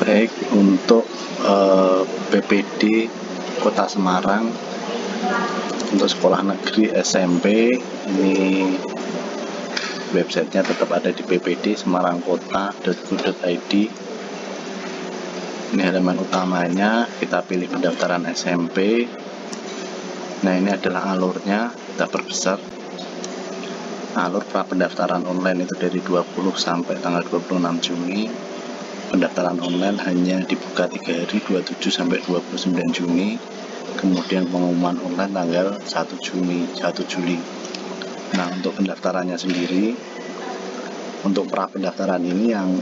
Baik untuk PPD Kota Semarang untuk sekolah negeri SMP ini websitenya tetap ada di ppdsemarangkota.go.id. Ini halaman utamanya, kita pilih pendaftaran SMP. Nah, ini adalah alurnya, kita perbesar. Alur pra pendaftaran online itu dari 20 sampai tanggal 26 Juni. Pendaftaran online hanya dibuka 3 hari, 27 sampai 29 Juni. Kemudian pengumuman online tanggal 1 Juli. Nah, untuk pendaftarannya sendiri, untuk pra pendaftaran ini yang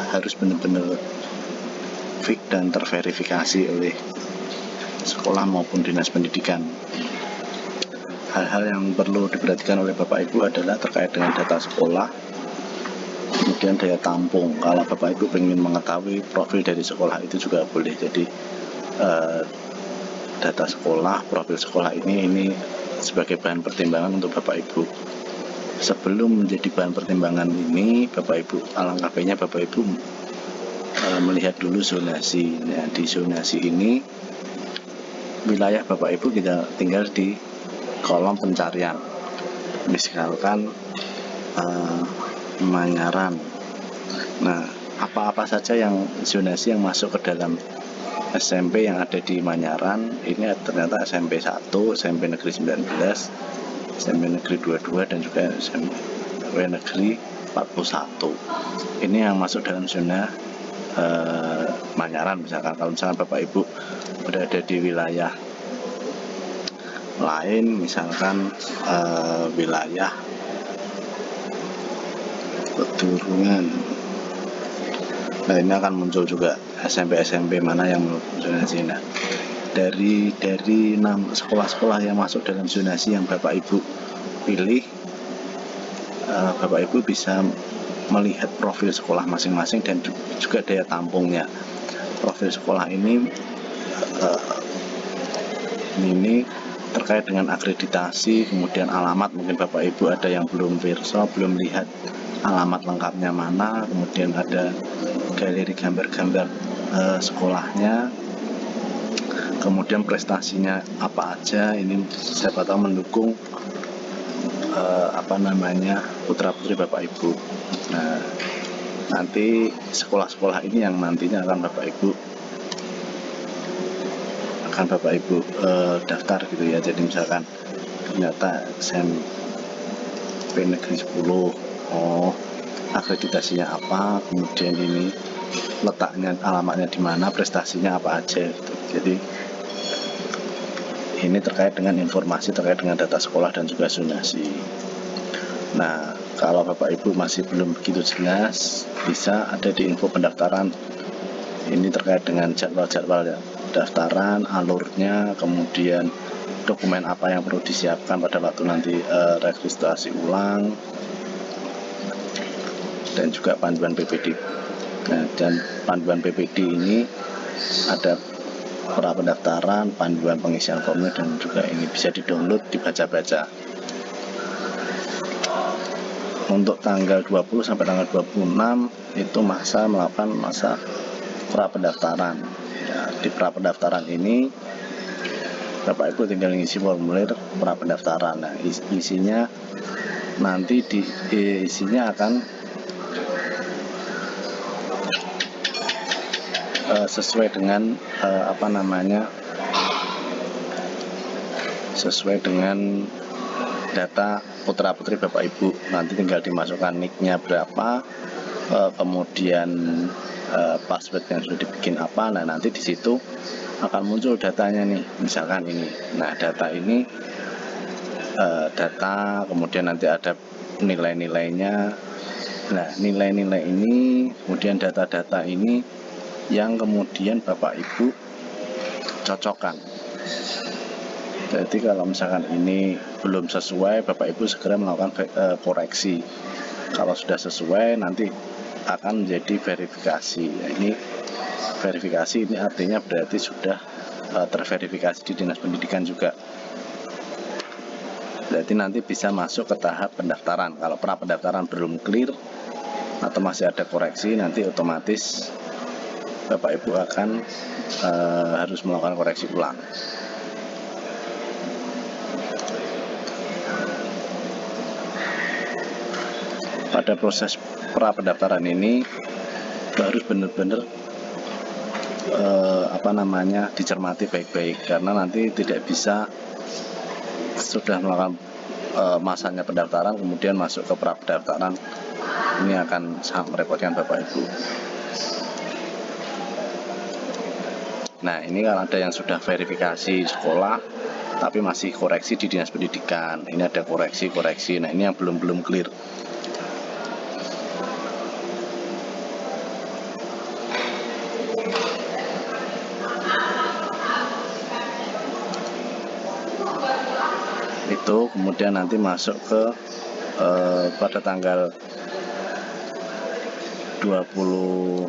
harus benar-benar fix dan terverifikasi oleh sekolah maupun dinas pendidikan. Hal-hal yang perlu diperhatikan oleh Bapak Ibu adalah terkait dengan data sekolah, kemudian daya tampung. Kalau Bapak Ibu ingin mengetahui profil dari sekolah itu juga boleh. Jadi data sekolah, profil sekolah ini sebagai bahan pertimbangan untuk Bapak Ibu. Sebelum menjadi bahan pertimbangan ini, Bapak Ibu, alangkah baiknya Bapak Ibu melihat dulu zonasi. Nah, di zonasi ini wilayah Bapak Ibu kita tinggal di kolom pencarian. Misalkan Manyaran. Nah, apa-apa saja yang zonasi yang masuk ke dalam SMP yang ada di Manyaran, ini ternyata SMP 1, SMP Negeri 19, SMP Negeri 22, dan juga SMP Negeri 41. Ini yang masuk dalam zona Manyaran. Misalkan kalau misalkan Bapak Ibu berada di wilayah lain, misalkan wilayah Pedurungan, nah ini akan muncul juga SMP mana yang zonasi. Nah, dari 6 sekolah-sekolah yang masuk dalam zonasi yang Bapak Ibu pilih, Bapak Ibu bisa melihat profil sekolah masing-masing dan juga daya tampungnya. Profil sekolah ini terkait dengan akreditasi, kemudian alamat. Mungkin Bapak Ibu ada yang belum verso, belum lihat alamat lengkapnya mana, kemudian ada galeri gambar-gambar sekolahnya, kemudian prestasinya apa aja. Ini siapa tahu mendukung putra-putri Bapak Ibu. Nah, nanti sekolah-sekolah ini yang nantinya akan Bapak Ibu daftar gitu ya. Jadi misalkan ternyata SMP Negeri 10, akreditasinya apa, kemudian ini letaknya, alamatnya di mana, prestasinya apa aja gitu. Jadi ini terkait dengan informasi terkait dengan data sekolah dan juga zonasi. Nah, kalau Bapak Ibu masih belum begitu jelas, bisa ada di info pendaftaran. Ini terkait dengan jadwal-jadwal pendaftaran, alurnya, kemudian dokumen apa yang perlu disiapkan pada waktu nanti registrasi ulang, dan juga panduan PPD. Nah, dan panduan PPD ini ada pra pendaftaran, panduan pengisian formulir, dan juga ini bisa di-download, dibaca-baca. Untuk tanggal 20 sampai tanggal 26 itu melakukan masa pra pendaftaran. Ya, di pra pendaftaran ini Bapak Ibu tinggal ngisi formulir pra pendaftaran. Nah, isinya nanti isinya akan sesuai dengan sesuai dengan data putra putri Bapak Ibu. Nanti tinggal dimasukkan nicknya berapa, kemudian password yang sudah dibikin apa. Nah, nanti di situ akan muncul datanya nih, misalkan ini. Nah, data ini kemudian nanti ada nilai-nilainya. Nah, nilai-nilai ini, kemudian data-data ini yang kemudian Bapak Ibu cocokkan. Jadi kalau misalkan ini belum sesuai, Bapak Ibu segera melakukan koreksi. Kalau sudah sesuai, nanti akan menjadi verifikasi. Ini verifikasi ini artinya berarti sudah terverifikasi di Dinas Pendidikan juga. Berarti nanti bisa masuk ke tahap pendaftaran. Kalau pra pendaftaran belum clear atau masih ada koreksi, nanti otomatis Bapak Ibu akan harus melakukan koreksi ulang. Pada proses pra pendaftaran ini harus benar-benar dicermati baik-baik, karena nanti tidak bisa sudah melakukan masanya pendaftaran kemudian masuk ke pra pendaftaran. Ini akan sangat merepotkan Bapak Ibu. Nah, ini kalau ada yang sudah verifikasi sekolah tapi masih koreksi di Dinas Pendidikan, ini ada koreksi. Nah, ini yang belum clear. Itu kemudian nanti masuk ke pada tanggal 27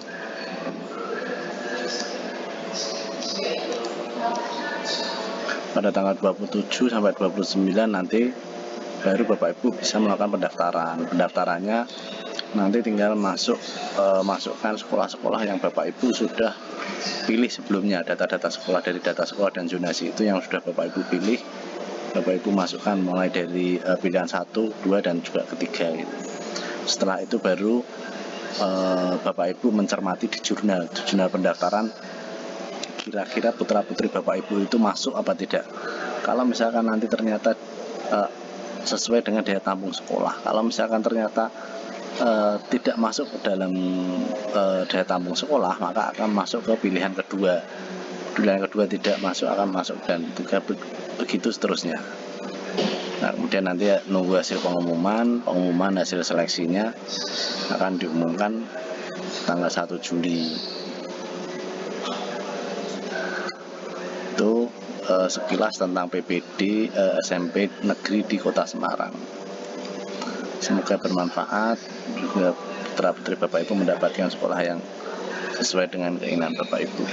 sampai 29 nanti baru Bapak Ibu bisa melakukan pendaftaran. Pendaftarannya nanti tinggal masukkan sekolah-sekolah yang Bapak Ibu sudah pilih sebelumnya, data-data sekolah dari data sekolah dan zonasi itu yang sudah Bapak Ibu pilih, Bapak Ibu masukkan mulai dari pilihan 1, 2 dan juga ketiga gitu. Setelah itu baru Bapak Ibu mencermati di jurnal pendaftaran, kira-kira putra-putri Bapak Ibu itu masuk apa tidak. Kalau misalkan nanti ternyata sesuai dengan daya tampung sekolah, kalau misalkan ternyata tidak masuk ke dalam daya tampung sekolah, maka akan masuk ke pilihan kedua. Pilihan kedua tidak masuk, akan masuk, dan begitu seterusnya. Nah, kemudian nanti nunggu hasil pengumuman hasil seleksinya akan diumumkan tanggal 1 Juli. Itu sekilas tentang PPD SMP negeri di Kota Semarang. Semoga bermanfaat, juga putra-putri Bapak Ibu mendapatkan sekolah yang sesuai dengan keinginan Bapak Ibu.